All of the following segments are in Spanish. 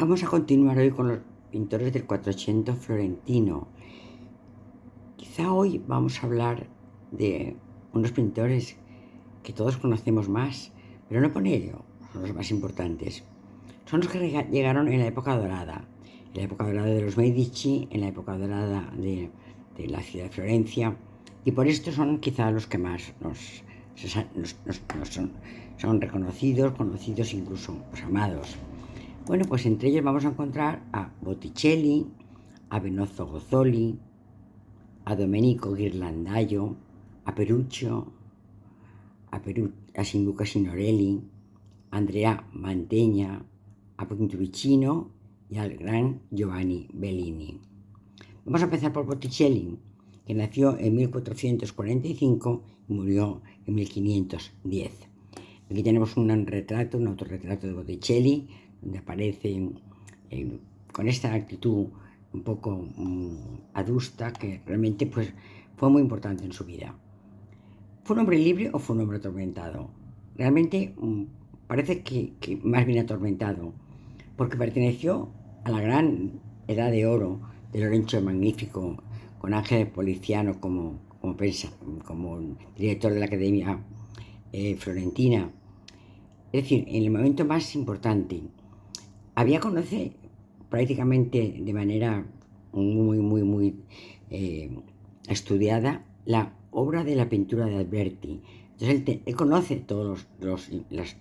Vamos a continuar hoy con los pintores del Quattrocento florentino. Quizá hoy vamos a hablar de unos pintores que todos conocemos más, pero no por ello son los más importantes. Son los que llegaron en la época dorada, de los Medici, en la época dorada de la ciudad de Florencia, y por esto son quizá los que más nos son reconocidos, conocidos, incluso amados. Bueno, pues entre ellos vamos a encontrar a Botticelli, a Benozzo Gozzoli, a Domenico Ghirlandaio, a Peruccio, a Gianluca Signorelli, a Andrea Mantegna, a Pinturicchio y al gran Giovanni Bellini. Vamos a empezar por Botticelli, que nació en 1445 y murió en 1510. Aquí tenemos un autorretrato de Botticelli, donde aparece con esta actitud un poco adusta, que realmente pues, fue muy importante en su vida. ¿Fue un hombre libre o fue un hombre atormentado? Realmente parece que más bien atormentado, porque perteneció a la gran edad de oro de Lorenzo el Magnífico, con Ángel Poliziano como director de la Academia Florentina. Es decir, en el momento más importante. Había conocido prácticamente de manera muy estudiada la obra de la pintura de Alberti. Entonces él conoce todas las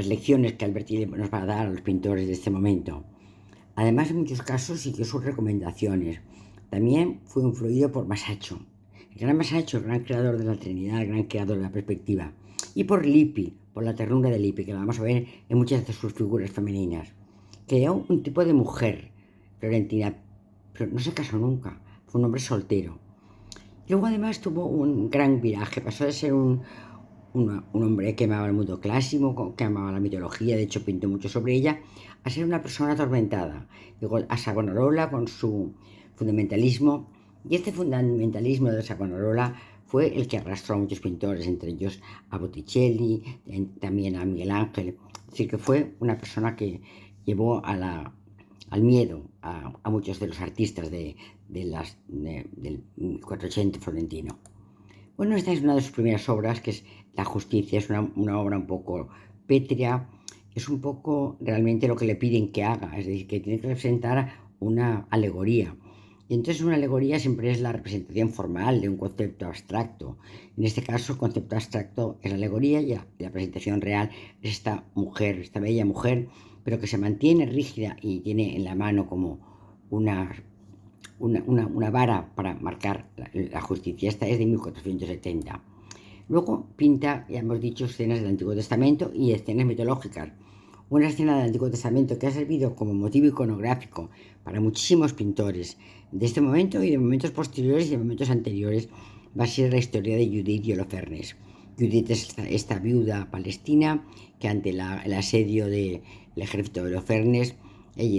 lecciones que Alberti nos va a dar a los pintores de este momento. Además, en muchos casos siguió sus recomendaciones. También fue influido por Masaccio, el gran Masaccio, el gran creador de la Trinidad, el gran creador de la perspectiva, y por Lippi, por la ternura de Lippi, que la vamos a ver en muchas de sus figuras femeninas. Creó un tipo de mujer florentina, pero no se casó nunca, fue un hombre soltero. Luego además tuvo un gran viraje, pasó de ser un hombre que amaba el mundo clásico, que amaba la mitología, de hecho pintó mucho sobre ella, a ser una persona atormentada. Luego a Savonarola con su fundamentalismo, y este fundamentalismo de Savonarola fue el que arrastró a muchos pintores, entre ellos a Botticelli, también a Miguel Ángel. Es decir, que fue una persona que llevó al miedo a muchos de los artistas del Quattrocento florentino. Bueno, esta es una de sus primeras obras, que es La Justicia. Es una obra un poco pétrea, es un poco realmente lo que le piden que haga, es decir, que tiene que representar una alegoría. Y entonces una alegoría siempre es la representación formal de un concepto abstracto. En este caso, el concepto abstracto es la alegoría y la presentación real es esta mujer, esta bella mujer, pero que se mantiene rígida y tiene en la mano como una vara para marcar la justicia. Esta es de 1470. Luego pinta, ya hemos dicho, escenas del Antiguo Testamento y escenas mitológicas. Una escena del Antiguo Testamento que ha servido como motivo iconográfico para muchísimos pintores de este momento y de momentos posteriores y de momentos anteriores va a ser la historia de Judith y Holofernes. Judith es esta viuda palestina que ante el asedio del ejército de Holofernes,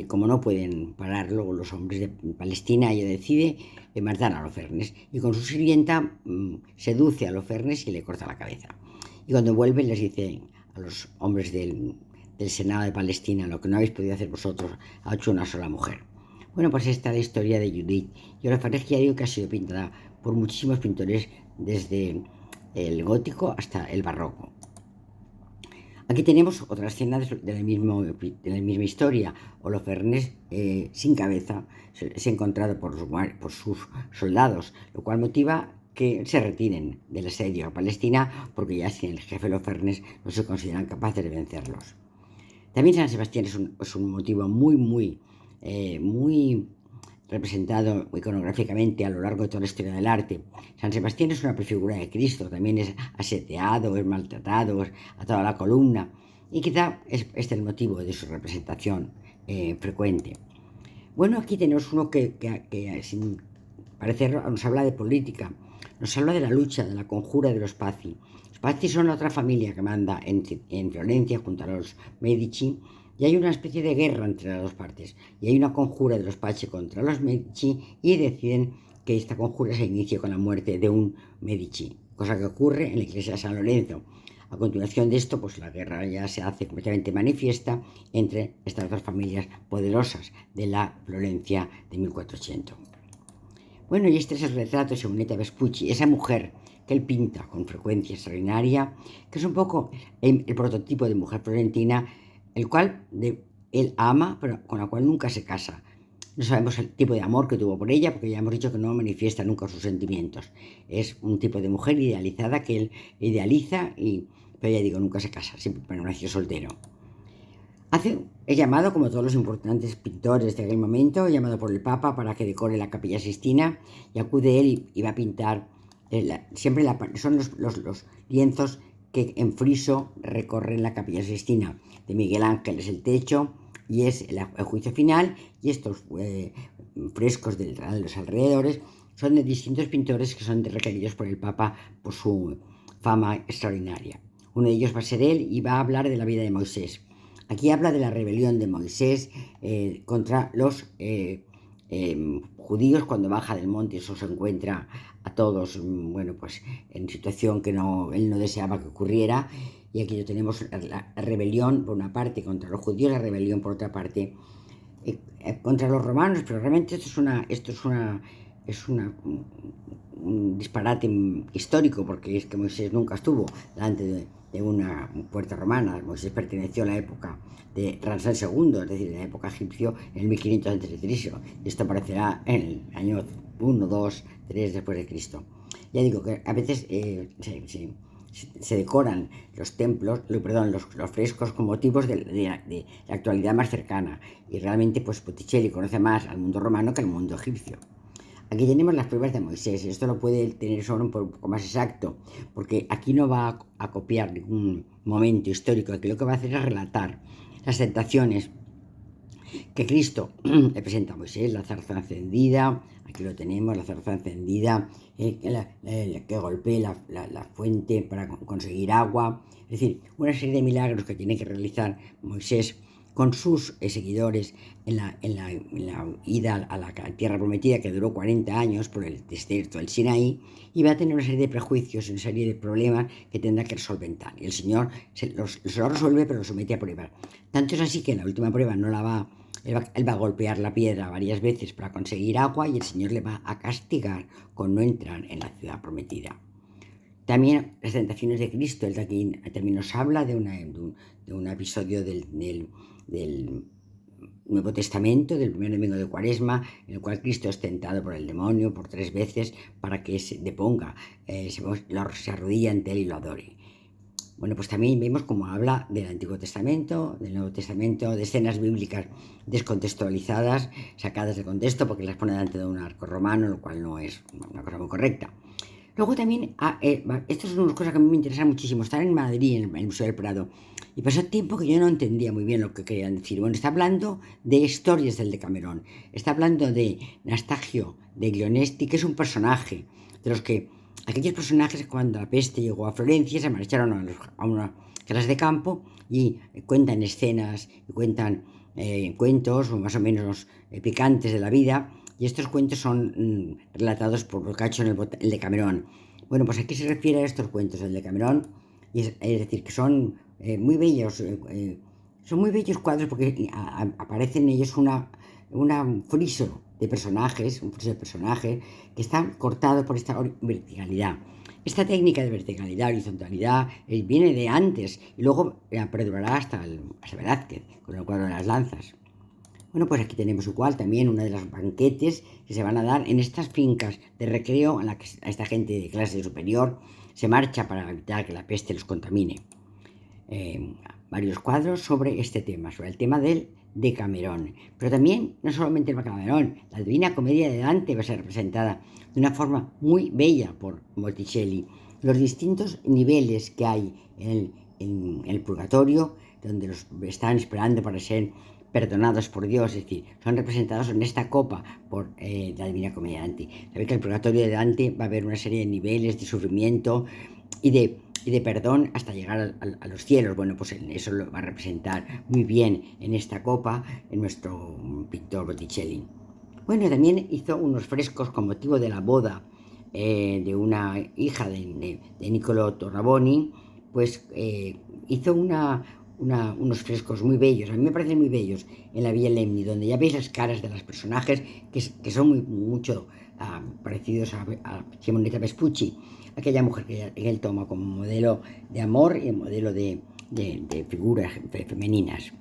como no pueden pararlo los hombres de Palestina, ella decide matar a Holofernes y con su sirvienta seduce a Holofernes y le corta la cabeza. Y cuando vuelve les dice a los hombres del Senado de Palestina: lo que no habéis podido hacer vosotros ha hecho una sola mujer. Bueno, pues esta es la historia de Judith. Y Holofernes, ya digo que ha sido pintada por muchísimos pintores desde el gótico hasta el barroco. Aquí tenemos otra escena de la misma historia. Holofernes, sin cabeza, es encontrado por sus soldados, lo cual motiva que se retiren del asedio a Palestina, porque ya sin el jefe Holofernes no se consideran capaces de vencerlos. También San Sebastián es un motivo muy representado iconográficamente a lo largo de toda la historia del arte. San Sebastián es una prefigura de Cristo, también es aseteado, es maltratado, es atado a la columna, y quizá este es el motivo de su representación frecuente. Bueno, aquí tenemos uno que sin parecer nos habla de política, nos habla de la lucha, de la conjura de los Pazzi. Los Pazzi son otra familia que manda en Florencia junto a los Medici, y hay una especie de guerra entre las dos partes, y hay una conjura de los Pazzi contra los Medici, y deciden que esta conjura se inicie con la muerte de un Medici, cosa que ocurre en la iglesia de San Lorenzo. A continuación de esto, pues la guerra ya se hace completamente manifiesta entre estas dos familias poderosas de la Florencia de 1400. Bueno, y este es el retrato de Simonetta Vespucci, esa mujer que él pinta con frecuencia extraordinaria, que es un poco el prototipo de mujer florentina, el cual él ama, pero con la cual nunca se casa. No sabemos el tipo de amor que tuvo por ella, porque ya hemos dicho que no manifiesta nunca sus sentimientos. Es un tipo de mujer idealizada que él idealiza, pero ya digo, nunca se casa, siempre permaneció soltero. Es llamado, como todos los importantes pintores de aquel momento, llamado por el Papa para que decore la Capilla Sixtina, y acude él y va a pintar, son los lienzos que en friso recorren la Capilla Sixtina. De Miguel Ángel es el techo y es el juicio final, y estos frescos de los alrededores son de distintos pintores que son requeridos por el Papa por su fama extraordinaria. Uno de ellos va a ser él y va a hablar de la vida de Moisés. Aquí habla de la rebelión de Moisés contra los judíos cuando baja del monte y eso se encuentra a todos, bueno, pues en situación que él no deseaba que ocurriera. Y aquí tenemos la rebelión por una parte contra los judíos, la rebelión por otra parte contra los romanos, pero realmente esto es un disparate histórico, porque es que Moisés nunca estuvo delante de una puerta romana. Moisés perteneció a la época de Ramsés II, es decir, en la época egipcio, en el 1500 a.C. Y esto aparecerá en el año 1, 2, 3 después de Cristo. Ya digo que a veces se decoran los templos, los frescos con motivos de la actualidad más cercana, y realmente pues Botticelli conoce más al mundo romano que al mundo egipcio. Aquí tenemos las pruebas de Moisés, y esto lo puede tener solo un poco más exacto, porque aquí no va a copiar ningún momento histórico, aquí lo que va a hacer es relatar las tentaciones que Cristo le presenta a Moisés, la zarza encendida, aquí lo tenemos, la zarza encendida, que golpee la fuente para conseguir agua, es decir, una serie de milagros que tiene que realizar Moisés con sus seguidores en la ida a la tierra prometida, que duró 40 años por el desierto del Sinaí, y va a tener una serie de prejuicios, una serie de problemas que tendrá que resolventar. Y el Señor se los resuelve, pero los somete a prueba. Tanto es así que en la última prueba él va a golpear la piedra varias veces para conseguir agua, y el Señor le va a castigar con no entrar en la ciudad prometida. También las tentaciones de Cristo, él aquí también nos habla de un episodio del Nuevo Testamento, del primer domingo de Cuaresma, en el cual Cristo es tentado por el demonio por 3 veces para que se deponga, se arrodilla ante él y lo adore. Bueno, pues también vemos cómo habla del Antiguo Testamento, del Nuevo Testamento, de escenas bíblicas descontextualizadas, sacadas de contexto, porque las pone delante de un arco romano, lo cual no es una cosa muy correcta. Luego también, estas son unas cosas que a mí me interesan muchísimo. Estar en Madrid, en el Museo del Prado, y pasó tiempo que yo no entendía muy bien lo que querían decir. Bueno, está hablando de historias del Decamerón, está hablando de Nastagio, de Glionesti, que es un personaje de los que aquellos personajes, cuando la peste llegó a Florencia, se marcharon a unas casas de campo y cuentan escenas, y cuentan cuentos más o menos picantes de la vida, y estos cuentos son relatados por Boccaccio en el Decamerón. Bueno, pues aquí se refiere a estos cuentos del Decamerón, y es decir, que son muy bellos, son muy bellos cuadros, porque aparece en ellos un friso de personajes, que está cortado por esta verticalidad. Esta técnica de verticalidad, horizontalidad, viene de antes y luego perdurará hasta Velázquez, con el cuadro de las lanzas. Bueno, pues aquí tenemos igual también uno de los banquetes que se van a dar en estas fincas de recreo, en la que esta gente de clase superior se marcha para evitar que la peste los contamine. Varios cuadros sobre este tema, sobre el tema del Decamerón. Pero también, no solamente el Decamerón, la Divina Comedia de Dante va a ser representada de una forma muy bella por Botticelli. Los distintos niveles que hay en el purgatorio, donde los están esperando para ser perdonados por Dios, es decir, son representados en esta copa por la Divina Comedia de Dante. Sabéis que en el purgatorio de Dante va a haber una serie de niveles de sufrimiento y de perdón hasta llegar a los cielos. Bueno, pues eso lo va a representar muy bien en esta copa en nuestro pintor Botticelli. Bueno, también hizo unos frescos con motivo de la boda de una hija de Niccolò Tornabuoni, pues hizo unos frescos muy bellos, a mí me parecen muy bellos, en la Villa Lemni, donde ya veis las caras de los personajes que son mucho parecidos a Simonetta Vespucci, aquella mujer que él toma como modelo de amor y modelo de figuras femeninas.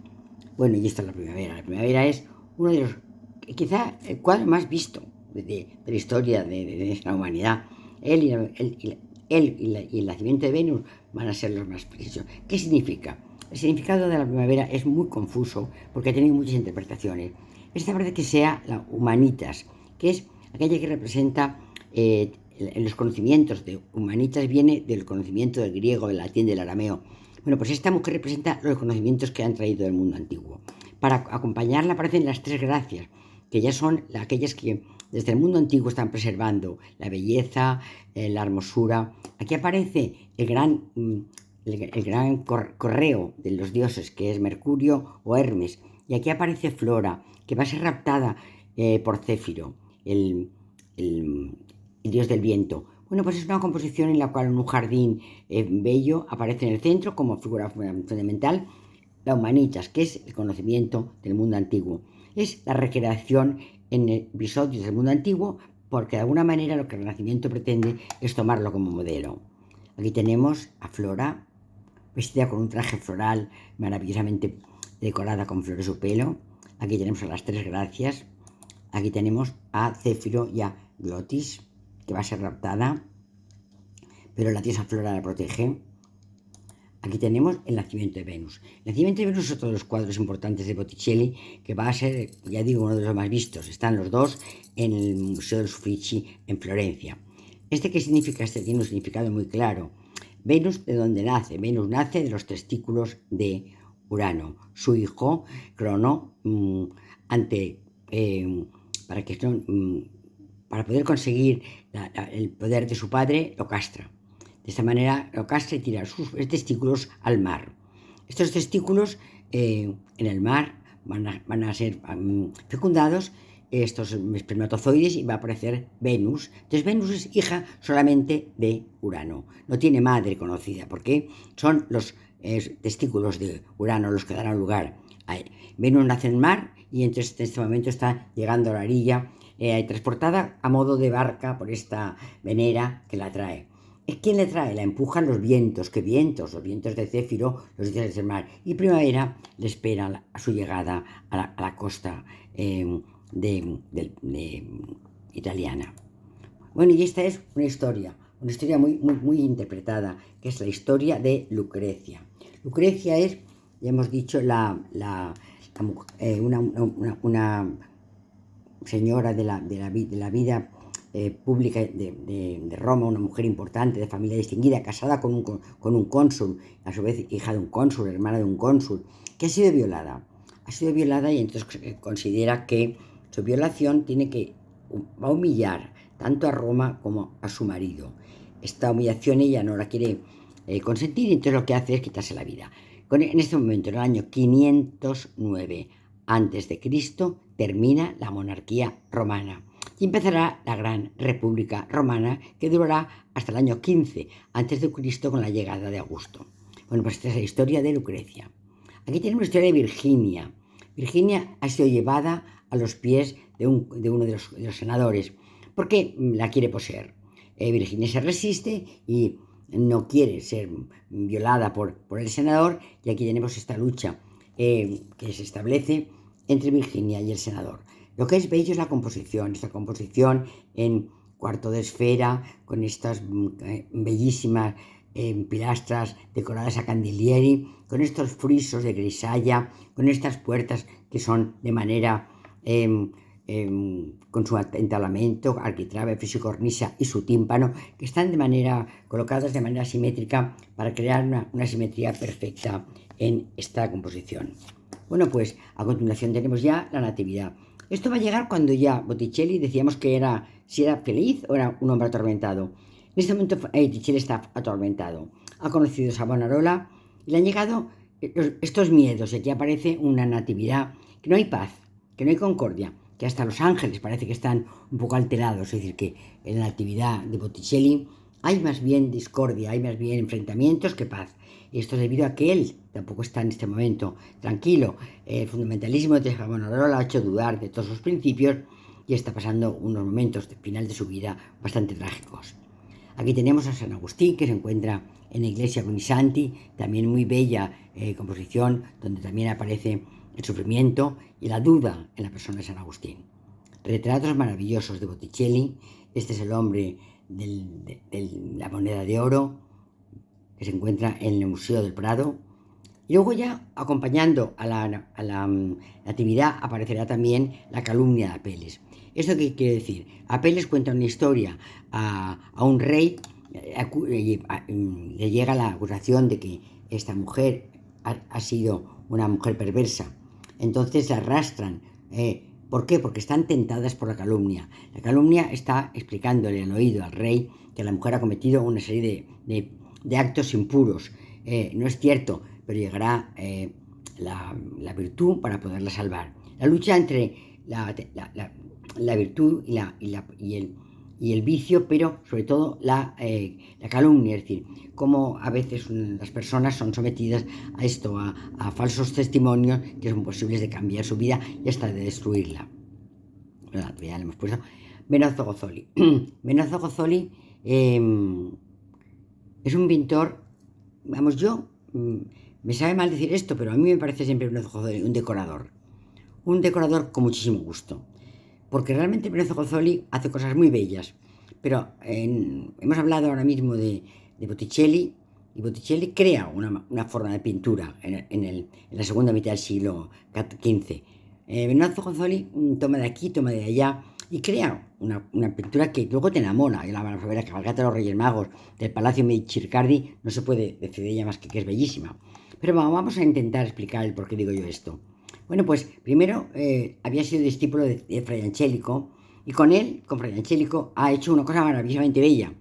Bueno, y esta es la primavera. La primavera es uno de los, quizá el cuadro más visto de la historia de la humanidad. Él y el nacimiento de Venus van a ser los más precisos. ¿Qué significa? El significado de la primavera es muy confuso porque ha tenido muchas interpretaciones. Esta parece que sea la humanitas, que es aquella que representa los conocimientos de humanitas, viene del conocimiento del griego, del latín, del arameo. Bueno, pues esta mujer representa los conocimientos que han traído del mundo antiguo. Para acompañarla aparecen las tres gracias, que ya son aquellas que desde el mundo antiguo están preservando la belleza, la hermosura. Aquí aparece el gran correo de los dioses, que es Mercurio o Hermes. Y aquí aparece Flora, que va a ser raptada por Céfiro, el dios del viento. Bueno, pues es una composición en la cual un jardín bello aparece en el centro como figura fundamental. La humanitas, que es el conocimiento del mundo antiguo. Es la recreación en episodios del mundo antiguo, porque de alguna manera lo que el Renacimiento pretende es tomarlo como modelo. Aquí tenemos a Flora, vestida con un traje floral maravillosamente decorada con flores de su pelo. Aquí tenemos a las tres gracias. Aquí tenemos a Céfiro y a Glotis, que va a ser raptada, pero la diosa Flora la protege. Aquí tenemos el nacimiento de Venus. El nacimiento de Venus es otro de los cuadros importantes de Botticelli, que va a ser, ya digo, uno de los más vistos. Están los dos en el Museo del Uffizi en Florencia. ¿Qué significa? Tiene un significado muy claro. Venus, ¿de dónde nace? Venus nace de los testículos de Urano, su hijo Crono, para poder conseguir el poder de su padre, lo castra. De esta manera lo castra y tira sus testículos al mar. Estos testículos en el mar van a ser fecundados estos espermatozoides y va a aparecer Venus. Entonces Venus es hija solamente de Urano, no tiene madre conocida porque son los testículos de Urano los que darán lugar a él. Venus nace en el mar y entonces en este momento está llegando a la orilla, transportada a modo de barca por esta venera que la trae. ¿Quién le trae? La empujan los vientos. ¿Qué vientos? Los vientos de Céfiro, los dioses del mar. Y primavera le espera a su llegada a la costa italiana. Bueno, y esta es una historia muy interpretada, que es la historia de Lucrecia. Lucrecia es, ya hemos dicho, una señora de la vida pública de Roma, una mujer importante, de familia distinguida, casada con un cónsul, a su vez hija de un cónsul, hermana de un cónsul, que ha sido violada. Ha sido violada y entonces considera que su violación va a humillar tanto a Roma como a su marido. Esta humillación ella no la quiere consentir y entonces lo que hace es quitarse la vida. En este momento, en el año 509 a.C., termina la monarquía romana y empezará la Gran República Romana, que durará hasta el año 15 a.C. con la llegada de Augusto. Bueno, pues esta es la historia de Lucrecia. Aquí tenemos la historia de Virginia. Virginia ha sido llevada a los pies de uno de los senadores porque la quiere poseer. Virginia se resiste y no quiere ser violada por el senador, y aquí tenemos esta lucha que se establece entre Virginia y el senador. Lo que es bello es esta composición en cuarto de esfera, con estas bellísimas pilastras decoradas a candelieri, con estos frisos de grisalla, con estas puertas que son de manera con su entablamento, arquitrabe, friso y cornisa y su tímpano, que están colocadas de manera simétrica para crear una simetría perfecta en esta composición. Bueno, pues a continuación tenemos ya la Natividad. Esto va a llegar cuando ya Botticelli decíamos que si era feliz o era un hombre atormentado. En este momento Botticelli está atormentado. Ha conocido a Savonarola y le han llegado estos miedos. Aquí aparece una Natividad, que no hay paz, que no hay concordia, que hasta los ángeles parece que están un poco alterados. Es decir, que en la Natividad de Botticelli Hay más bien discordia, hay más bien enfrentamientos que paz. Y esto es debido a que él tampoco está en este momento tranquilo. El fundamentalismo de Savonarola lo ha hecho dudar de todos sus principios y está pasando unos momentos de final de su vida bastante trágicos. Aquí tenemos a San Agustín, que se encuentra en la iglesia Conisanti, también muy bella composición, donde también aparece el sufrimiento y la duda en la persona de San Agustín. Retratos maravillosos de Botticelli. Este es el hombre de la moneda de oro, que se encuentra en el Museo del Prado. Y luego ya, acompañando a la actividad, aparecerá también la calumnia de Apeles. ¿Esto qué quiere decir? Apeles cuenta una historia a un rey, le llega la acusación de que esta mujer ha sido una mujer perversa. Entonces la arrastran. ¿Por qué? Porque están tentadas por la calumnia. La calumnia está explicándole al oído al rey que la mujer ha cometido una serie de actos impuros. No es cierto, pero llegará la virtud para poderla salvar. La lucha entre la virtud y el vicio, pero sobre todo la calumnia, es decir, cómo a veces las personas son sometidas a esto, a falsos testimonios que son posibles de cambiar su vida y hasta de destruirla. Bueno, ya le hemos puesto. Benozzo Gozzoli. Benozzo Gozzoli es un pintor, vamos, me sabe mal decir esto, pero a mí me parece siempre Benozzo Gozzoli un decorador con muchísimo gusto, porque realmente Benozzo Gozzoli hace cosas muy bellas, pero hemos hablado ahora mismo de Botticelli, y Botticelli crea una forma de pintura en la segunda mitad del siglo XV. Benozzo Gozzoli toma de aquí, toma de allá, y crea una pintura que luego te enamora. Y la primera cabalgata de los Reyes Magos del Palacio Medici Riccardi no se puede decir de ella más que es bellísima. Pero vamos a intentar explicar el por qué digo yo esto. Bueno, pues primero había sido discípulo de Fray Angelico, y con Fray Angelico, ha hecho una cosa maravillosamente bella.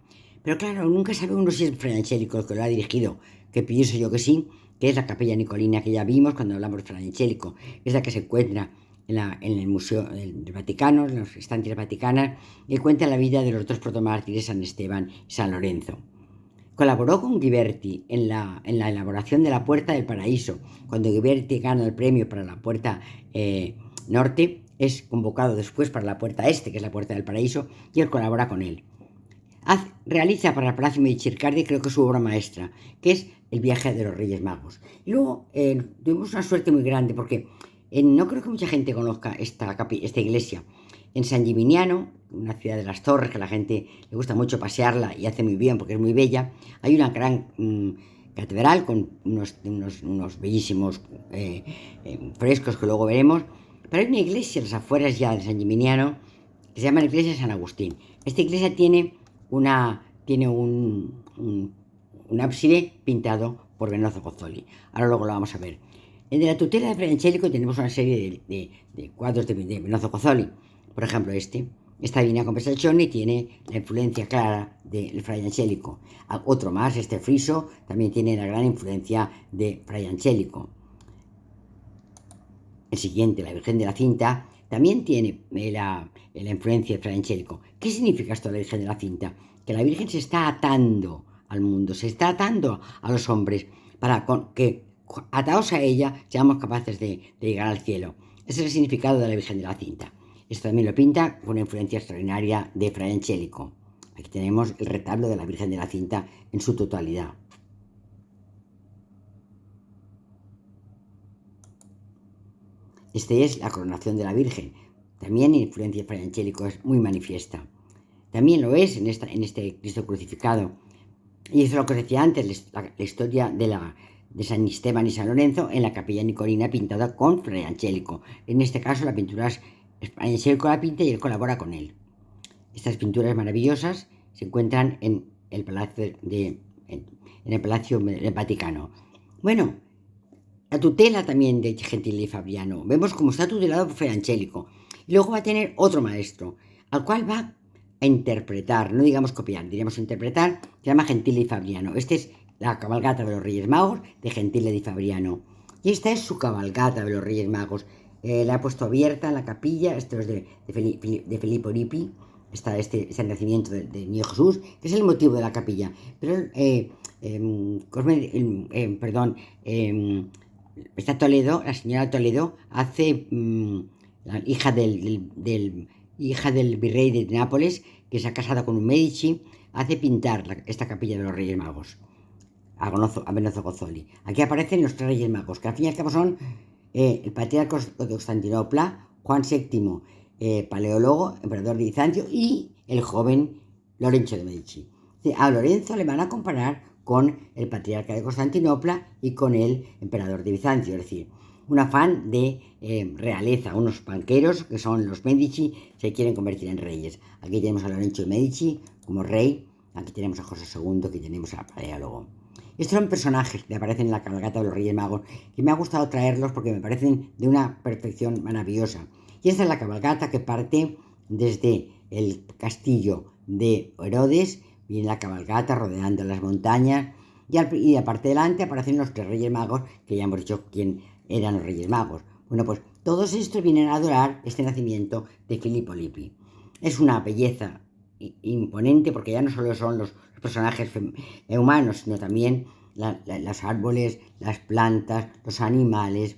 Pero claro, nunca sabe uno si es Fray Angelico el que lo ha dirigido, que pienso yo que sí, que es la Capella Nicolina que ya vimos cuando hablamos de Fray Angelico, es la que se encuentra en el Museo del Vaticano, en las estancias vaticanas, y cuenta la vida de los dos protomártires, San Esteban y San Lorenzo. Colaboró con Ghiberti en la elaboración de la Puerta del Paraíso. Cuando Ghiberti gana el premio para la Puerta Norte, es convocado después para la Puerta Este, que es la Puerta del Paraíso, y él colabora con él. Realiza para el Palacio Medici Riccardi, creo que su obra maestra, que es El viaje de los Reyes Magos. Y luego tuvimos una suerte muy grande, porque no creo que mucha gente conozca esta iglesia. En San Gimignano, una ciudad de las torres, que a la gente le gusta mucho pasearla y hace muy bien porque es muy bella, hay una gran catedral con unos bellísimos frescos que luego veremos, pero hay una iglesia a las afueras ya de San Gimignano que se llama la iglesia de San Agustín. Esta iglesia tiene un ábside pintado por Benozzo Gozzoli. Ahora luego lo vamos a ver. En de la tutela de Fray Angelico tenemos una serie de cuadros de Benozzo Gozzoli. Por ejemplo, esta Divina Conversazione tiene la influencia clara del Fray Angelico. Otro más, este friso, también tiene la gran influencia de Fray Angelico. El siguiente, la Virgen de la Cinta, también tiene la influencia de Fray Angelico. ¿Qué significa esto de la Virgen de la Cinta? Que la Virgen se está atando al mundo, se está atando a los hombres para que, atados a ella, seamos capaces de llegar al cielo. Ese es el significado de la Virgen de la Cinta. Esto también lo pinta con una influencia extraordinaria de Fray Angelico. Aquí tenemos el retablo de la Virgen de la Cinta en su totalidad. Esta es la coronación de la Virgen. También la influencia de Fray Angelico es muy manifiesta. También lo es en este Cristo crucificado. Y eso es lo que os decía antes, la historia de San Esteban y San Lorenzo en la Capilla Nicolina pintada con Fray Angelico. En este caso la pintura es Fray Angelico la pinta y él colabora con él. Estas pinturas maravillosas se encuentran en el Palacio del Vaticano. Bueno, la tutela también de Gentile y Fabriano. Vemos cómo está tutelado por Fray Angelico. Y luego va a tener otro maestro, al cual va a interpretar, no digamos copiar, diríamos interpretar, se llama Gentile y Fabriano. Esta es la cabalgata de los Reyes Magos de Gentile y Fabriano. Y esta es su cabalgata de los Reyes Magos. La ha puesto abierta en la capilla, esto es de Filippo Lippi, está este nacimiento del niño Jesús, que es el motivo de la capilla. Pero, perdón, está Toledo, la señora Toledo, hace, la hija del virrey de Nápoles, que se ha casado con un Medici, hace pintar esta capilla de los Reyes Magos a Benozzo Gozzoli. Aquí aparecen los tres Reyes Magos, que al fin y al cabo son el patriarca de Constantinopla, Juan VII, paleólogo, emperador de Bizancio, y el joven Lorenzo de Medici. A Lorenzo le van a comparar con el patriarca de Constantinopla y con el emperador de Bizancio, es decir, un afán de realeza. Unos banqueros, que son los Medici, se quieren convertir en reyes. Aquí tenemos a Lorenzo de Medici como rey, aquí tenemos a José II, aquí tenemos a paleólogo. Estos son personajes que aparecen en la cabalgata de los Reyes Magos, que me ha gustado traerlos porque me parecen de una perfección maravillosa. Y esta es la cabalgata que parte desde el castillo de Herodes, viene la cabalgata rodeando las montañas, y aparte delante aparecen los tres Reyes Magos, que ya hemos dicho quién eran los Reyes Magos. Bueno, pues todos estos vienen a adorar este nacimiento de Filippo Lippi. Es una belleza imponente, porque ya no solo son los personajes humanos, sino también los árboles, las plantas, los animales,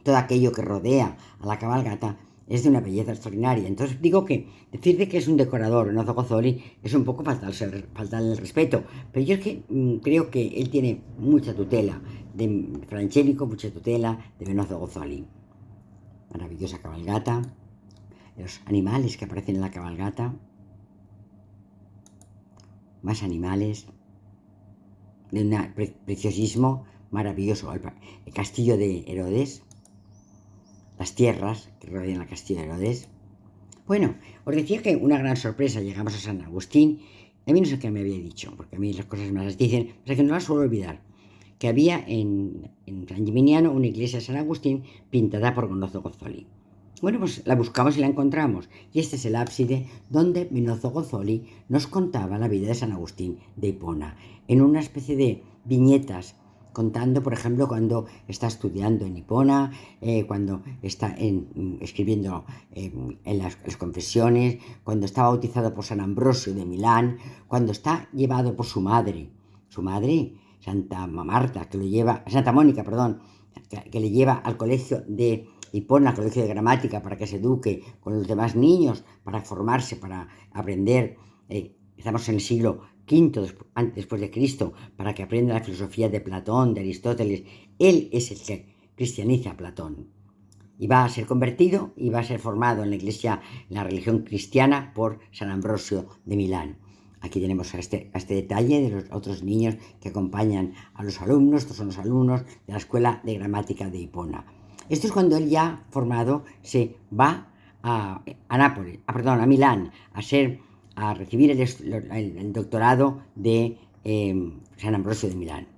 todo aquello que rodea a la cabalgata es de una belleza extraordinaria. Entonces digo que decirte que es un decorador, Benozzo Gozzoli, es un poco faltarle el respeto, pero yo es que creo que él tiene mucha tutela de Francesco, mucha tutela de Benozzo Gozzoli. Maravillosa cabalgata, los animales que aparecen en la cabalgata, más animales, de un preciosismo maravilloso. El castillo de Herodes, las tierras que rodean el castillo de Herodes. Bueno, os decía que una gran sorpresa, llegamos a San Agustín. A mí no sé qué me había dicho, porque a mí las cosas me las dicen, o sea que no las suelo olvidar. Que había en San Gimignano una iglesia de San Agustín pintada por Benozzo Gozzoli. Bueno, pues la buscamos y la encontramos. Y este es el ábside donde Benozzo Gozzoli nos contaba la vida de San Agustín de Hipona, en una especie de viñetas, contando, por ejemplo, cuando está estudiando en Hipona, cuando está escribiendo en las confesiones, cuando está bautizado por San Ambrosio de Milán, cuando está llevado por su madre, Santa Marta, que lo lleva, Santa Mónica, perdón, que le lleva al colegio de Hipona, al colegio de gramática, para que se eduque con los demás niños, para formarse, para aprender. Estamos en el siglo V después de Cristo, para que aprenda la filosofía de Platón, de Aristóteles. Él es el que cristianiza a Platón. Y va a ser convertido y va a ser formado en la iglesia, en la religión cristiana, por San Ambrosio de Milán. Aquí tenemos a este detalle de los otros niños que acompañan a los alumnos. Estos son los alumnos de la Escuela de Gramática de Hipona. Esto es cuando él ya formado se va a Milán, a recibir el doctorado de San Ambrosio de Milán.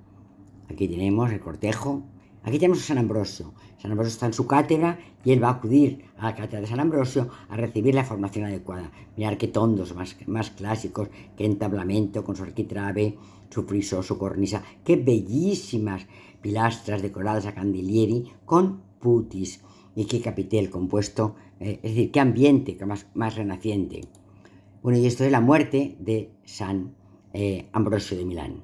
Aquí tenemos el cortejo. Aquí tenemos a San Ambrosio. San Ambrosio está en su cátedra y él va a acudir a la cátedra de San Ambrosio a recibir la formación adecuada. Mirad qué tondos más clásicos, qué entablamento con su arquitrabe, su friso, su cornisa, qué bellísimas pilastras decoradas a candelieri con putis, y qué capitel compuesto, es decir, qué ambiente más renaciente. Bueno, y esto es la muerte de San Ambrosio de Milán.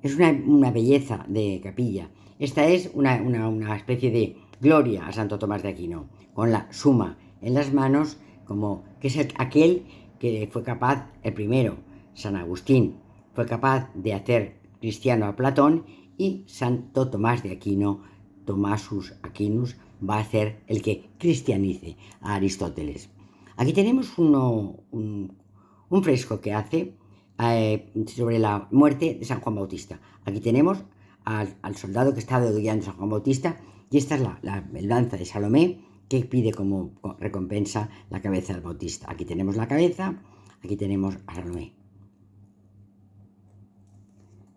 Es una belleza de capilla. Esta es una especie de gloria a Santo Tomás de Aquino, con la suma en las manos, como que es aquel que fue capaz, el primero, San Agustín, fue capaz de hacer cristiano a Platón, y Santo Tomás de Aquino, Tomasus Aquinus, va a ser el que cristianice a Aristóteles. Aquí tenemos un fresco que hace sobre la muerte de San Juan Bautista. Aquí tenemos al soldado que está degollando a San Juan Bautista, y esta es la lanza de Salomé, que pide como recompensa la cabeza del Bautista. Aquí tenemos la cabeza, aquí tenemos a Salomé.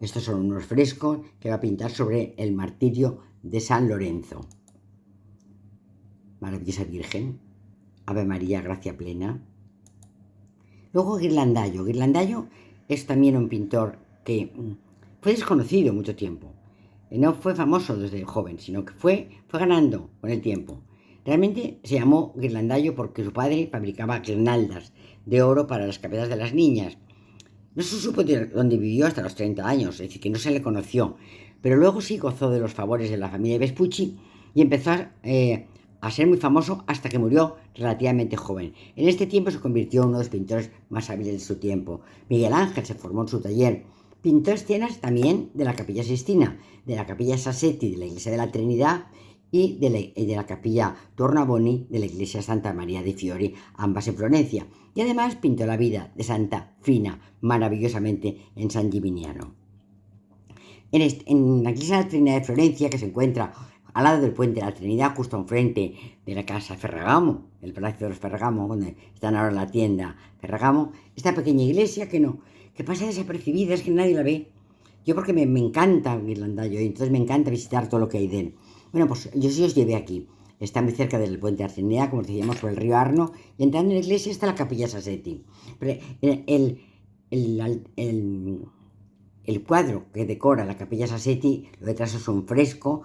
Estos son unos frescos que va a pintar sobre el martirio de San Lorenzo. Maravillosa Virgen, Ave María, gracia plena. Luego Ghirlandaio. Ghirlandaio es también un pintor que fue desconocido mucho tiempo. No fue famoso desde joven, sino que fue ganando con el tiempo. Realmente se llamó guirnaldaio porque su padre fabricaba guirnaldas de oro para las cabezas de las niñas. No se supo dónde vivió hasta los 30 años, es decir, que no se le conoció, pero luego sí gozó de los favores de la familia Vespucci y empezó a ser muy famoso hasta que murió relativamente joven. En este tiempo se convirtió en uno de los pintores más hábiles de su tiempo. Miguel Ángel se formó en su taller. Pintó escenas también de la Capilla Sixtina, de la Capilla Sassetti, de la Iglesia de la Trinidad y de la Capilla Tornabuoni de la Iglesia Santa María de Fiori, ambas en Florencia. Y además pintó la vida de Santa Fina maravillosamente en San Gimignano. En la Iglesia de la Trinidad de Florencia, que se encuentra al lado del Puente de la Trinidad, justo enfrente de la Casa Ferragamo, el Palacio de los Ferragamo, donde están ahora la tienda Ferragamo, esta pequeña iglesia que pasa desapercibida, es que nadie la ve. Yo porque me encanta Guirlandaio y entonces me encanta visitar todo lo que hay de él. Bueno, pues yo sí os llevé aquí. Está muy cerca del Puente de la Trinidad, como decíamos, por el río Arno, y entrando en la iglesia está la Capilla Sassetti. Pero el cuadro que decora la Capilla Sassetti, lo detrás es un fresco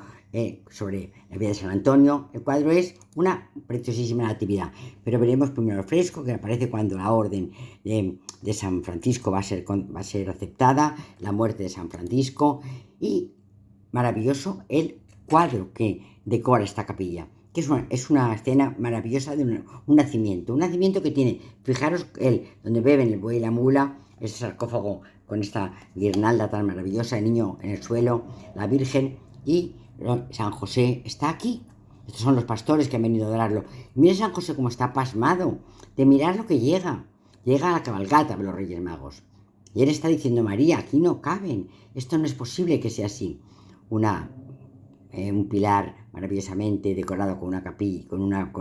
sobre la vida de San Antonio. El cuadro es una preciosísima natividad, pero veremos primero el fresco que aparece cuando la orden de San Francisco va a ser aceptada, la muerte de San Francisco, y maravilloso el cuadro que decora esta capilla, que es una escena maravillosa de un nacimiento que tiene, fijaros, donde beben el buey y la mula, ese sarcófago con esta guirnalda tan maravillosa, el niño en el suelo, la Virgen y San José está aquí. Estos son los pastores que han venido a adorarlo. Mira San José cómo está pasmado de mirar lo que llega. Llega a la cabalgata de los Reyes Magos. Y él está diciendo, María, aquí no caben. Esto no es posible que sea así. Un pilar maravillosamente decorado con una capilla, con una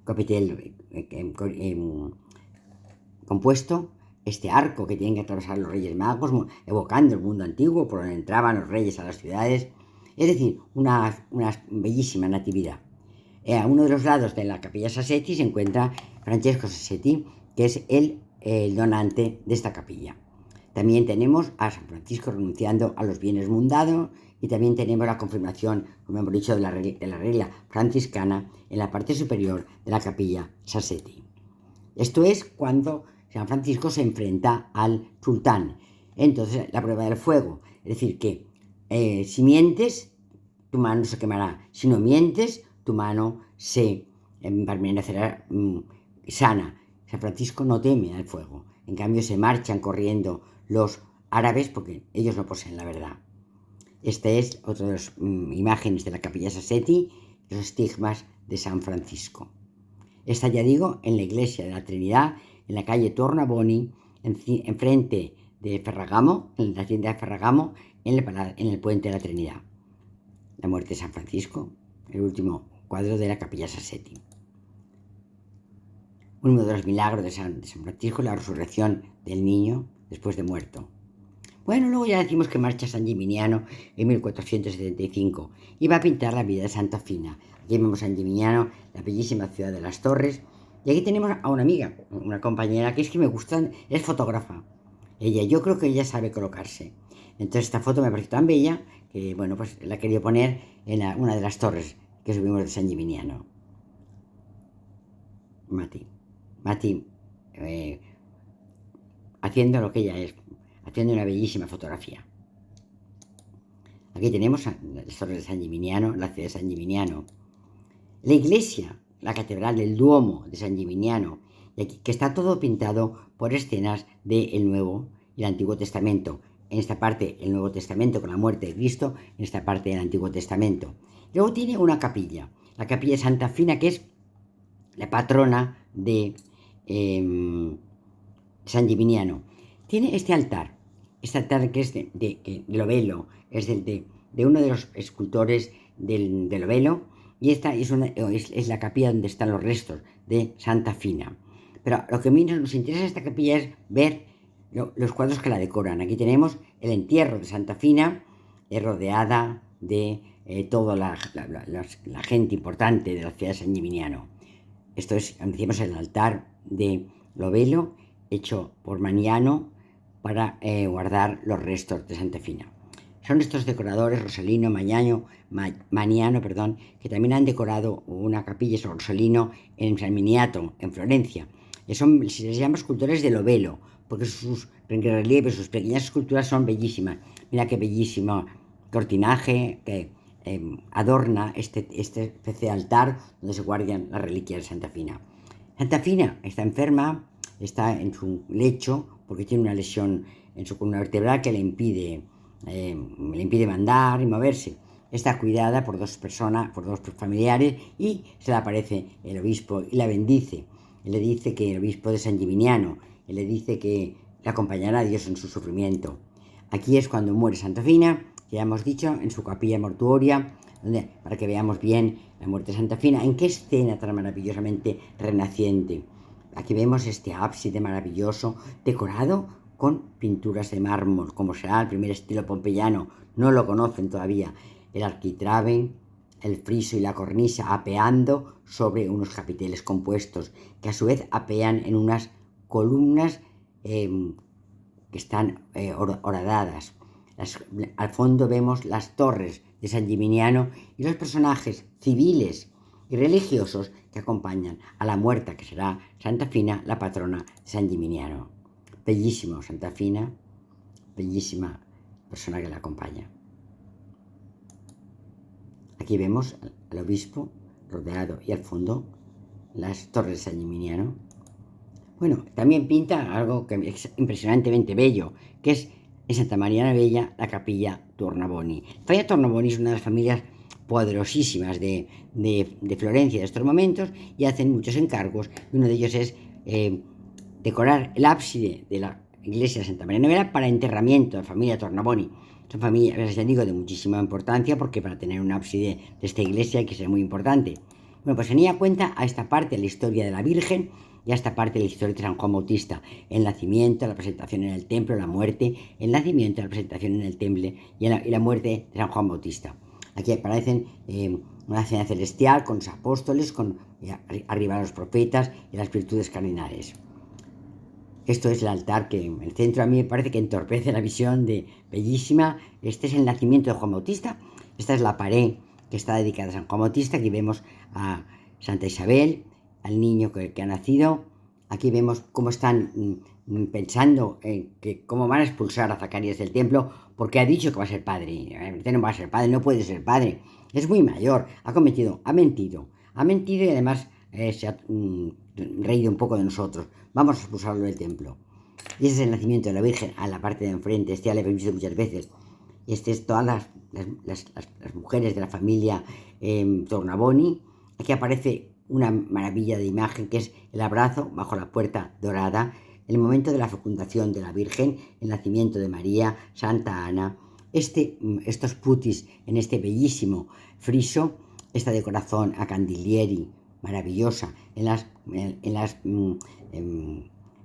capitel compuesto, este arco que tienen que atravesar los Reyes Magos, evocando el mundo antiguo por donde entraban los reyes a las ciudades, es decir, una bellísima natividad. A uno de los lados de la Capilla Sassetti se encuentra Francesco Sassetti, que es el donante de esta capilla. También tenemos a San Francisco renunciando a los bienes mundanos y también tenemos la confirmación, como hemos dicho, de la regla franciscana en la parte superior de la Capilla Sassetti. Esto es cuando San Francisco se enfrenta al sultán. Entonces, la prueba del fuego. Es decir, que si mientes, tu mano se quemará. Si no mientes, tu mano se permanecerá sana. San Francisco no teme al fuego. En cambio, se marchan corriendo los árabes porque ellos no poseen la verdad. Esta es otra de las imágenes de la Capilla Sassetti, los estigmas de San Francisco. Está, ya digo, en la Iglesia de la Trinidad, en la calle Tornabuoni, enfrente de Ferragamo, en la tienda de Ferragamo, en el Puente de la Trinidad. La muerte de San Francisco, el último cuadro de la Capilla Sassetti. Uno de los milagros de San Francisco, la resurrección del niño después de muerto. Bueno, luego ya decimos que marcha San Gimignano en 1475 y va a pintar la vida de Santa Fina. Aquí vemos San Gimignano, la bellísima ciudad de las Torres. Y aquí tenemos a una amiga, una compañera que es que me gusta, es fotógrafa. Yo creo que ella sabe colocarse. Entonces esta foto me parece tan bella que, bueno, pues la quería poner en una de las torres que subimos de San Gimignano. Mati, haciendo lo que ella es, haciendo una bellísima fotografía. Aquí tenemos las torres de San Gimignano, la ciudad de San Gimignano. La iglesia, la catedral del Duomo de San Gimignano, que está todo pintado por escenas del Nuevo y el Antiguo Testamento. En esta parte el Nuevo Testamento con la muerte de Cristo, en esta parte el Antiguo Testamento. Luego tiene una capilla, la capilla de Santa Fina, que es la patrona de San Gimignano. Tiene este altar que es de Lovelo, es de uno de los escultores de Lovelo, y esta es la capilla donde están los restos de Santa Fina. Pero lo que menos nos interesa de esta capilla es ver los cuadros que la decoran. Aquí tenemos el entierro de Santa Fina, rodeada de toda la gente importante de la ciudad de San Gimignano. Esto es, decimos, el altar de Lovelo, hecho por Maniano para guardar los restos de Santa Fina. Son estos decoradores, Rosalino, Maniano, perdón, que también han decorado una capilla San Rosalino en San Miniato, en Florencia. Se les llama escultores de Lovelo, porque sus relieves, sus pequeñas esculturas son bellísimas. Mira qué bellísimo cortinaje que adorna este especie de altar donde se guardan las reliquias de Santa Fina. Santa Fina está enferma, está en su lecho porque tiene una lesión en su columna vertebral que le impide mandar y moverse. Está cuidada por dos personas, por dos familiares, y se le aparece el obispo y la bendice. Y le dice que el obispo de San Gimignano, y le dice que le acompañará a Dios en su sufrimiento. Aquí es cuando muere Santa Fina, que ya hemos dicho, en su capilla mortuoria, para que veamos bien la muerte de Santa Fina. ¿En qué escena tan maravillosamente renaciente? Aquí vemos este ábside maravilloso decorado con pinturas de mármol, como será el primer estilo pompeyano. No lo conocen todavía. El arquitrabe, el friso y la cornisa apeando sobre unos capiteles compuestos, que a su vez apean en unas columnas que están horadadas. Al fondo vemos las torres de San Gimignano y los personajes civiles y religiosos que acompañan a la muerta, que será Santa Fina, la patrona de San Gimignano. Bellísimo Santa Fina, bellísima persona que la acompaña. Aquí vemos al obispo rodeado y al fondo las torres de San Gimignano. Bueno, también pinta algo que es impresionantemente bello, que es en Santa María la Bella la capilla Tornabuoni. La familia Tornabuoni es una de las familias poderosísimas de Florencia de estos momentos y hacen muchos encargos. Uno de ellos es decorar el ábside de la iglesia de Santa María Novella para enterramiento de la familia Tornabuoni. Son familias, ya digo, de muchísima importancia, porque para tener un ábside de esta iglesia hay que ser muy importante. Bueno, pues tenía cuenta a esta parte de la historia de la Virgen y a esta parte de la historia de San Juan Bautista: el nacimiento, la presentación en el templo, la muerte, el nacimiento, la presentación en el templo y la muerte de San Juan Bautista. Aquí aparecen una escena celestial con los apóstoles, con arriba los profetas y las virtudes cardinales. Esto es el altar que en el centro a mí me parece que entorpece la visión de bellísima. Este es el nacimiento de Juan Bautista. Esta es la pared que está dedicada a San Juan Bautista. Aquí vemos a Santa Isabel, al niño que ha nacido. Aquí vemos cómo están pensando que cómo van a expulsar a Zacarías del templo, porque ha dicho que va a ser padre. Este no va a ser padre, no puede ser padre. Es muy mayor, ha mentido y además se ha reído un poco de nosotros. Vamos a expulsarlo del templo. Y ese es el nacimiento de la Virgen a la parte de enfrente. Este ya lo habéis visto muchas veces. Este es todas las mujeres de la familia Tornabuoni. Aquí aparece una maravilla de imagen, que es el abrazo bajo la puerta dorada, el momento de la fecundación de la Virgen, el nacimiento de María, Santa Ana, estos putis en este bellísimo friso, esta decoración a candilieri maravillosa en las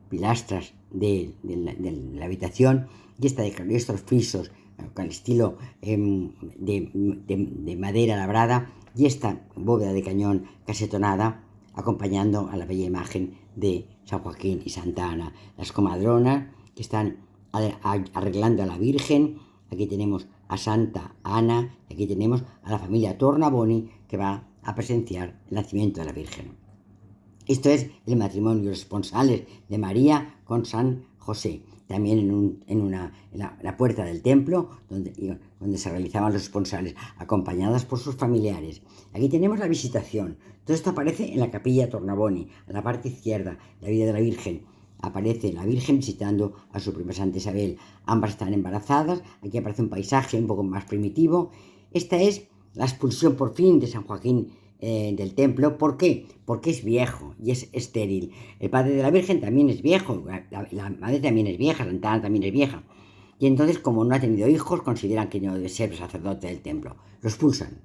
pilastras de la habitación, y estos frisos con el estilo de madera labrada, y esta bóveda de cañón casetonada acompañando a la bella imagen de San Joaquín y Santa Ana. Las comadronas que están arreglando a la Virgen. Aquí tenemos a Santa Ana, y aquí tenemos a la familia Tornabuoni, que va a presenciar el nacimiento de la Virgen. Esto es el matrimonio responsable de María con San José. También en la puerta del templo, donde se realizaban los esponsales, acompañadas por sus familiares. Aquí tenemos la visitación. Todo esto aparece en la capilla Tornabuoni, a la parte izquierda, la vida de la Virgen. Aparece la Virgen visitando a su prima Santa Isabel. Ambas están embarazadas. Aquí aparece un paisaje un poco más primitivo. Esta es la expulsión por fin de San Joaquín del templo. ¿Por qué? Porque es viejo y es estéril. El padre de la Virgen también es viejo, la madre también es vieja, Santa Ana también es vieja. Y entonces, como no ha tenido hijos, consideran que no debe ser sacerdote del templo. Lo expulsan.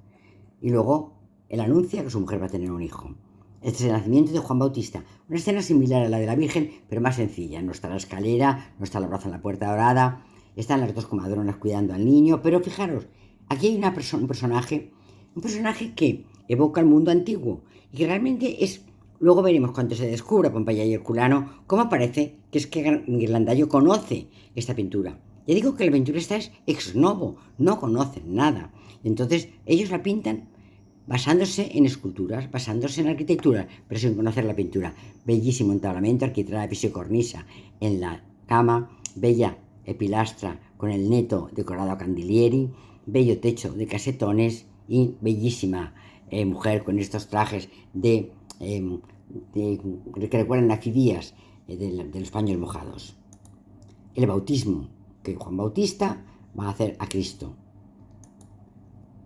Y luego él anuncia que su mujer va a tener un hijo. Este es el nacimiento de Juan Bautista. Una escena similar a la de la Virgen, pero más sencilla. No está la escalera, no está el abrazo en la puerta dorada, están las dos comadronas cuidando al niño. Pero fijaros, aquí hay un personaje que evoca el mundo antiguo y que realmente es. Luego veremos cuando se descubra Pompeya y Herculano cómo parece que es que Ghirlandaio conoce esta pintura. Ya digo que la pintura esta es ex novo, no conocen nada. Entonces ellos la pintan basándose en esculturas, basándose en arquitectura, pero sin conocer la pintura. Bellísimo entablamento, arquitrada, piso y cornisa. En la cama, bella pilastra con el neto decorado a candilieri, bello techo de casetones y bellísima mujer con estos trajes que recuerdan a Fidías de los paños mojados. El bautismo, que Juan Bautista va a hacer a Cristo.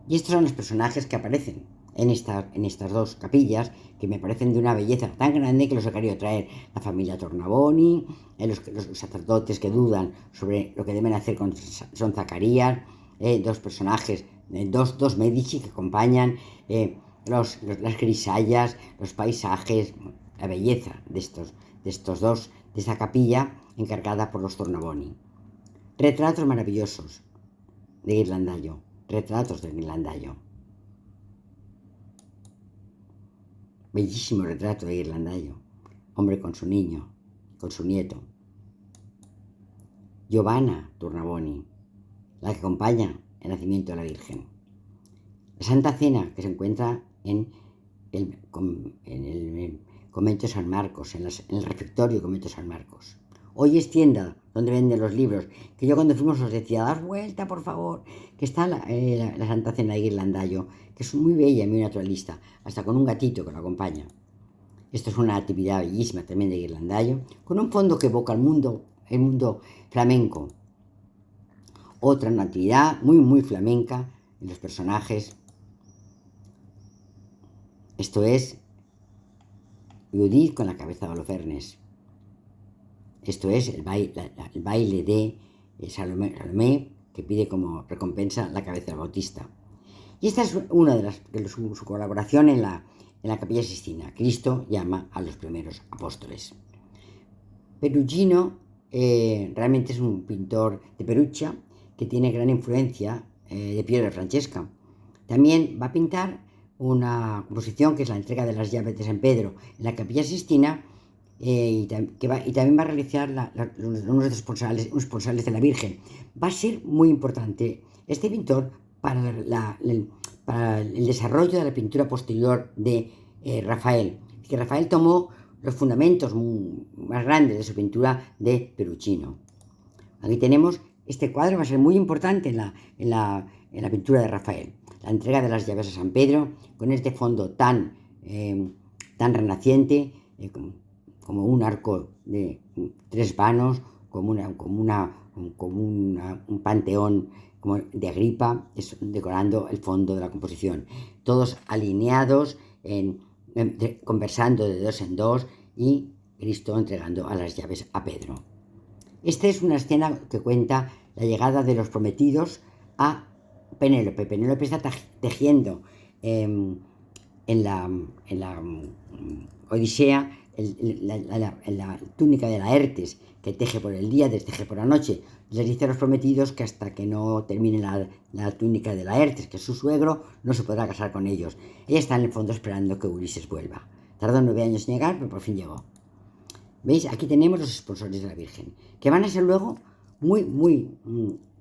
Y estos son los personajes que aparecen en estas dos capillas, que me parecen de una belleza tan grande que los he querido traer. La familia Tornabuoni, los sacerdotes que dudan sobre lo que deben hacer son Zacarías, dos personajes, dos Medici que acompañan, las grisallas, los paisajes, la belleza de estos dos, de esta capilla encargada por los Tornabuoni. Retratos maravillosos de Ghirlandaio. Retratos de Ghirlandaio. Bellísimo retrato de Ghirlandaio. Hombre con su niño, con su nieto. Giovanna Tornabuoni, la que acompaña el nacimiento de la Virgen. La Santa Cena, que se encuentra en el convento de San Marcos, en el refectorio del convento de San Marcos. Hoy es tienda donde venden los libros, que yo cuando fuimos os decía, dar vuelta por favor, que está la Santa Cena de Ghirlandaio, que es muy bella y muy naturalista, hasta con un gatito que lo acompaña. Esto es una actividad bellísima también de Ghirlandaio, con un fondo que evoca el mundo flamenco. Otra actividad muy flamenca en los personajes. Esto es Judith con la cabeza de Holofernes. Esto es el baile de Salomé, que pide como recompensa la cabeza del Bautista. Y esta es una de su colaboración en la Capilla Sixtina. Cristo llama a los primeros apóstoles. Perugino realmente es un pintor de Perugia que tiene gran influencia de Piero Francesca. También va a pintar una composición que es la entrega de las llaves de San Pedro en la Capilla Sixtina, y también va a realizar unos esponsales de la Virgen. Va a ser muy importante este pintor para el desarrollo de la pintura posterior de Rafael, que Rafael tomó los fundamentos más grandes de su pintura de Perugino. Aquí tenemos este cuadro, va a ser muy importante en la pintura de Rafael. La entrega de las llaves a San Pedro, con este fondo tan renaciente, como un arco de 3 vanos, como un panteón como de Agripa, decorando el fondo de la composición. Todos alineados, conversando de dos en dos, y Cristo entregando a las llaves a Pedro. Esta es una escena que cuenta la llegada de los prometidos a Penélope. Penélope está tejiendo en la Odisea la túnica de Laertes, que teje por el día, desteje por la noche. Les dice a los prometidos que hasta que no termine la túnica de Laertes, que es su suegro, no se podrá casar con ellos. Ella está en el fondo esperando que Ulises vuelva. Tardó 9 años en llegar, pero por fin llegó. ¿Veis? Aquí tenemos los esponsores de la Virgen, que van a ser luego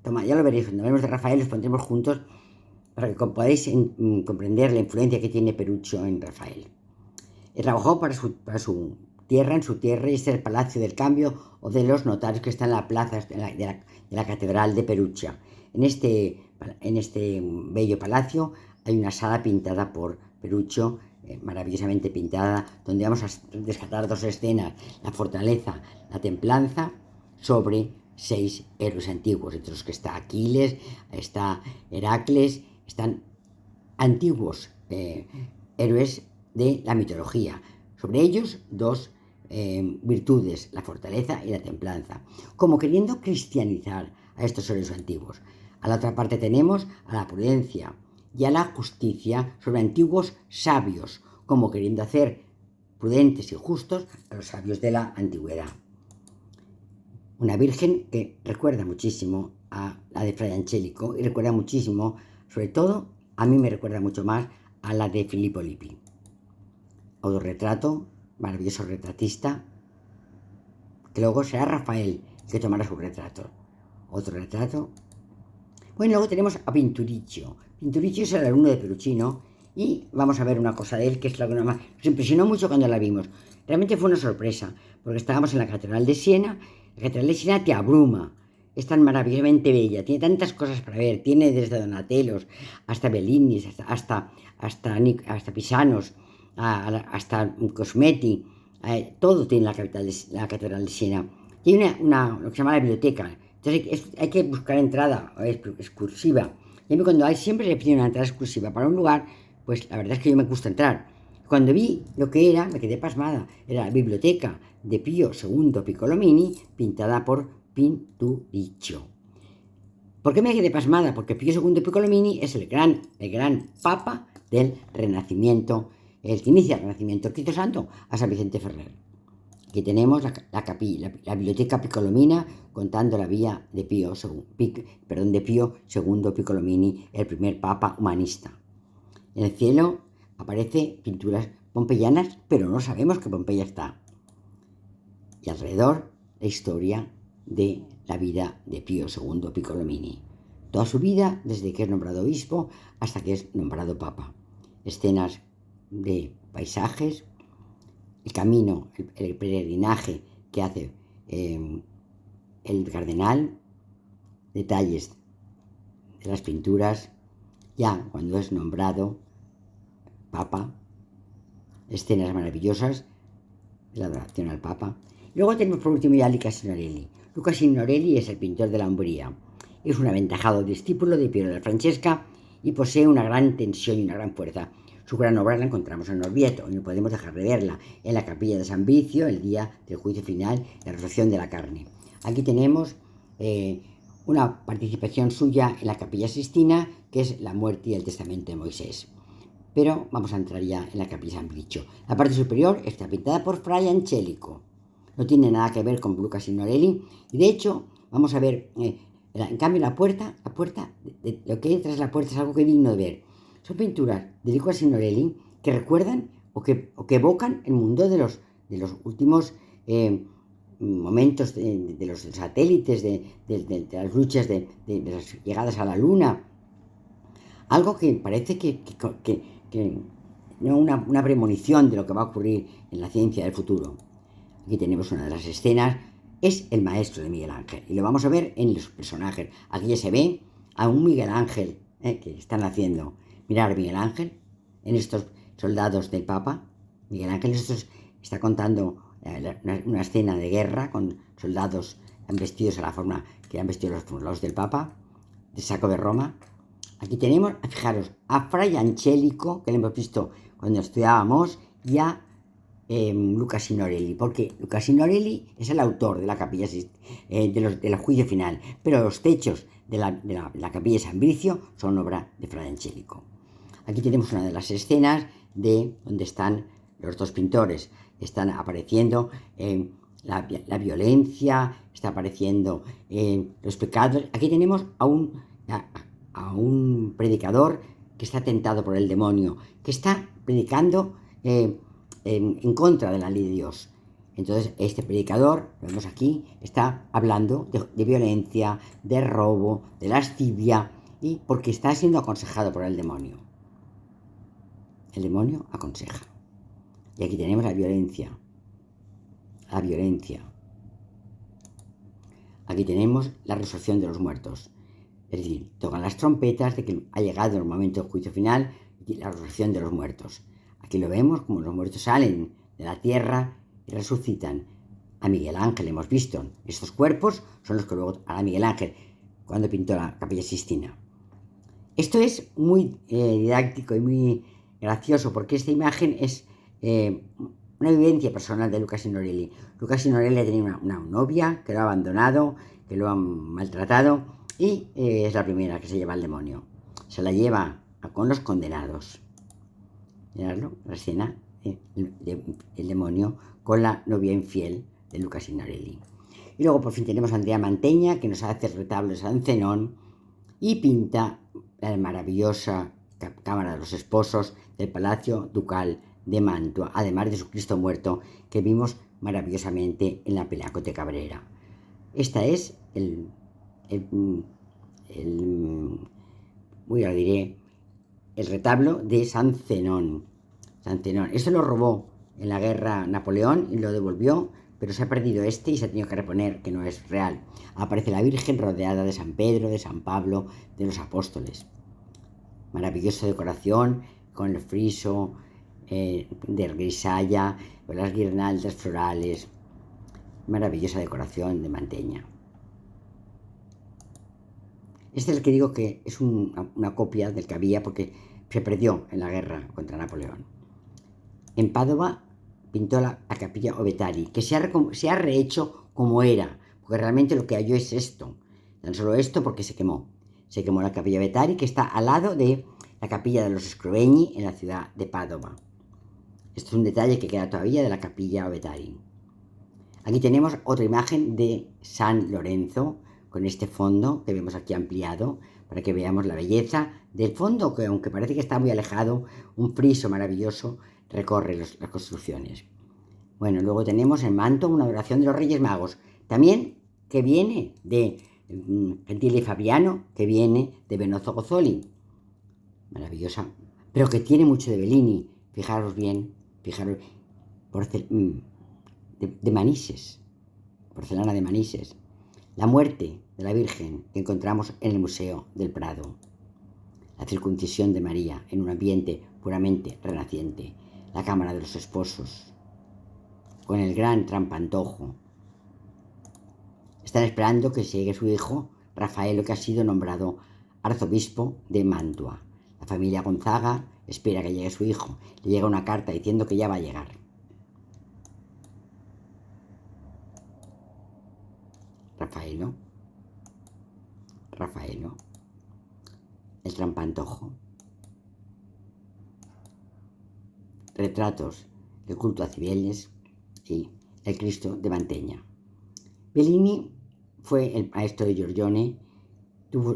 toma, ya lo veréis, cuando hablemos de Rafael los pondremos juntos para que podáis comprender la influencia que tiene Peruccio en Rafael. Trabajó para su tierra, en su tierra, y este es el Palacio del Cambio o de los notarios, que está en la plaza de la Catedral de Perugia. En este bello palacio hay una sala pintada por Peruccio, maravillosamente pintada, donde vamos a rescatar 2 escenas: la fortaleza, la templanza, sobre 6 héroes antiguos, entre los que está Aquiles, está Heracles, están antiguos héroes de la mitología. Sobre ellos 2 virtudes, la fortaleza y la templanza, como queriendo cristianizar a estos héroes antiguos. A la otra parte tenemos a la prudencia y a la justicia, sobre antiguos sabios, como queriendo hacer prudentes y justos a los sabios de la antigüedad. Una Virgen que recuerda muchísimo a la de Fray Angelico, y recuerda muchísimo, sobre todo, a mí me recuerda mucho más a la de Filippo Lippi. Autorretrato, maravilloso retratista, que luego será Rafael el que tomará su retrato. otro retrato. Bueno, luego tenemos a Pinturicchio. Pinturicchio es el alumno de Peruchino y vamos a ver una cosa de él que es lo que nos impresionó mucho cuando la vimos. Realmente fue una sorpresa, porque estábamos en la Catedral de Siena. La Catedral de Siena te abruma, es tan maravillosamente bella, tiene tantas cosas para ver, tiene desde Donatellos hasta Bellinis, hasta Pisanos, hasta Cosmetti, todo tiene la Catedral de Siena. Tiene lo que se llama la biblioteca, entonces hay que buscar entrada exclusiva. Y a mí cuando siempre le pido una entrada exclusiva para un lugar, pues la verdad es que yo me gusta entrar. Cuando vi lo que era, me quedé pasmada. Era la biblioteca de Pío II Piccolomini, pintada por Pinturicchio. ¿Por qué me quedé pasmada? Porque Pío II Piccolomini es el gran papa del Renacimiento, el que inicia el Renacimiento, el quinto santo, a San Vicente Ferrer. Aquí tenemos la biblioteca Piccolomina contando la vida de Pío II Piccolomini, el primer papa humanista. En el cielo aparecen pinturas pompeyanas, pero no sabemos que Pompeya está. Y alrededor la historia de la vida de Pío II Piccolomini. Toda su vida, desde que es nombrado obispo hasta que es nombrado papa. Escenas de paisajes, el camino, el peregrinaje que hace el cardenal, detalles de las pinturas, ya cuando es nombrado papa, escenas maravillosas de la adoración al papa. Luego tenemos por último ya Luca Signorelli. Luca Signorelli es el pintor de la Umbría. Es un aventajado discípulo de Piero della Francesca y posee una gran tensión y una gran fuerza. Su gran obra la encontramos en Orvieto y no podemos dejar de verla en la capilla de San Vicio, el día del juicio final, la resurrección de la carne. Aquí tenemos una participación suya en la capilla Sistina, que es la muerte y el testamento de Moisés. Pero vamos a entrar ya en la capilla San Bricio. La parte superior está pintada por Fray Angelico. No tiene nada que ver con Luca Signorelli. Y de hecho, vamos a ver, en cambio la puerta, lo que hay tras la puerta es algo que es digno de ver. Son pinturas de Luca Signorelli que recuerdan o que evocan el mundo de los últimos momentos de los satélites, de las luchas, de las llegadas a la luna. Algo que parece que no una premonición de lo que va a ocurrir en la ciencia del futuro. Aquí tenemos una de las escenas, es el maestro de Miguel Ángel, y lo vamos a ver en los personajes. Aquí ya se ve a un Miguel Ángel que están haciendo. Mirar Miguel Ángel en estos soldados del Papa. Miguel Ángel está contando una escena de guerra con soldados vestidos a la forma que han vestido los del Papa, de saco de Roma. Aquí tenemos, fijaros, a Fray Angelico, que lo hemos visto cuando estudiábamos, y a Luca Signorelli, porque Luca Signorelli es el autor de la capilla del juicio final, pero los techos de la capilla de San Bricio son obra de Fray Angelico. Aquí tenemos una de las escenas de donde están los dos pintores. Están apareciendo la violencia, está apareciendo los pecados. Aquí tenemos a un predicador que está tentado por el demonio, que está predicando en contra de la ley de Dios. Entonces este predicador, lo vemos aquí, está hablando de violencia, de robo, de lascivia, y porque está siendo aconsejado por el demonio. El demonio aconseja. Y aquí tenemos la violencia. La violencia. Aquí tenemos la resurrección de los muertos. Es decir, tocan las trompetas de que ha llegado el momento del juicio final y la resurrección de los muertos. Aquí lo vemos como los muertos salen de la tierra y resucitan. A Miguel Ángel hemos visto. Estos cuerpos son los que luego hará Miguel Ángel cuando pintó la Capilla Sistina. Esto es muy didáctico y muy gracioso porque esta imagen es una vivencia personal de Luca Signorelli. Luca Signorelli tenía una novia que lo ha abandonado, que lo han maltratado y es la primera que se lleva al demonio. Se la lleva con los condenados. Miradlo, la escena del demonio con la novia infiel de Luca Signorelli. Y luego por fin tenemos a Andrea Mantegna, que nos hace el retablo de San Zenón y pinta la maravillosa Cámara de los Esposos del Palacio Ducal de Mantua, además de su Cristo muerto que vimos maravillosamente en la Pinacoteca Cabrera. Esta es el, el, ya lo diré, el retablo de San Zenón. San Zenón. Esto lo robó en la guerra Napoleón y lo devolvió, pero se ha perdido este y se ha tenido que reponer, que no es real. Aparece la Virgen rodeada de San Pedro, de San Pablo, de los apóstoles. Maravillosa decoración con el friso de grisalla, con las guirnaldas florales. Maravillosa decoración de Manteña. Este es el que digo que es una copia del que había porque se perdió en la guerra contra Napoleón. En Padova pintó la capilla Ovetari, que se ha rehecho como era, porque realmente lo que halló es esto. Tan solo esto porque se quemó. Se quemó la capilla Ovetari, que está al lado de la capilla de los Scrovegni en la ciudad de Padova. Esto es un detalle que queda todavía de la capilla Ovetari. Aquí tenemos otra imagen de San Lorenzo, con este fondo que vemos aquí ampliado, para que veamos la belleza del fondo, que aunque parece que está muy alejado, un friso maravilloso recorre las construcciones. Bueno, luego tenemos en Manto una adoración de los Reyes Magos, también que viene de Gentile y Fabiano, que viene de Benozzo Gozzoli. Maravillosa, pero que tiene mucho de Bellini. Fijaros bien, fijaros, de Manises, porcelana de Manises. La muerte de la Virgen que encontramos en el Museo del Prado. La circuncisión de María en un ambiente puramente renaciente. La cámara de los esposos, con el gran trampantojo. Están esperando que llegue su hijo, Rafaelo, que ha sido nombrado arzobispo de Mantua. La familia Gonzaga espera que llegue su hijo. Le llega una carta diciendo que ya va a llegar. Rafaelo, el trampantojo. Retratos del culto a Cibeles y el Cristo de Manteña. Bellini fue el maestro de Giorgione,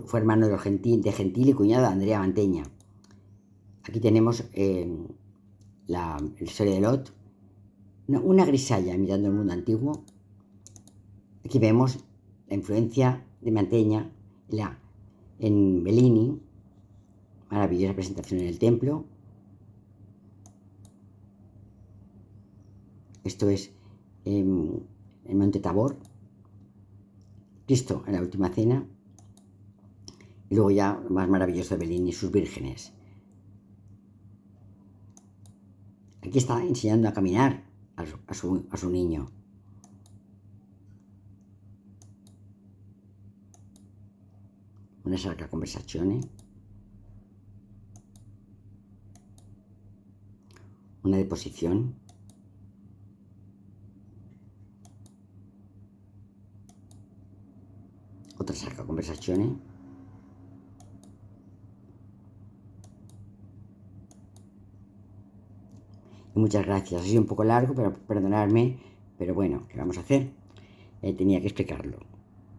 fue hermano de Gentile y cuñado de Andrea Manteña. Aquí tenemos la historia de Lot, una grisalla mirando el mundo antiguo. Aquí vemos la influencia de Manteña en Bellini, maravillosa presentación en el templo. Esto es en Monte Tabor, Cristo en la última cena, y luego ya lo más maravilloso de Bellini, sus vírgenes. Aquí está enseñando a caminar a su niño. Una sacra conversazione, una deposición, otra sacra conversazione, y muchas gracias. Ha sido un poco largo, pero perdonadme, pero bueno, ¿qué vamos a hacer? Tenía que explicarlo.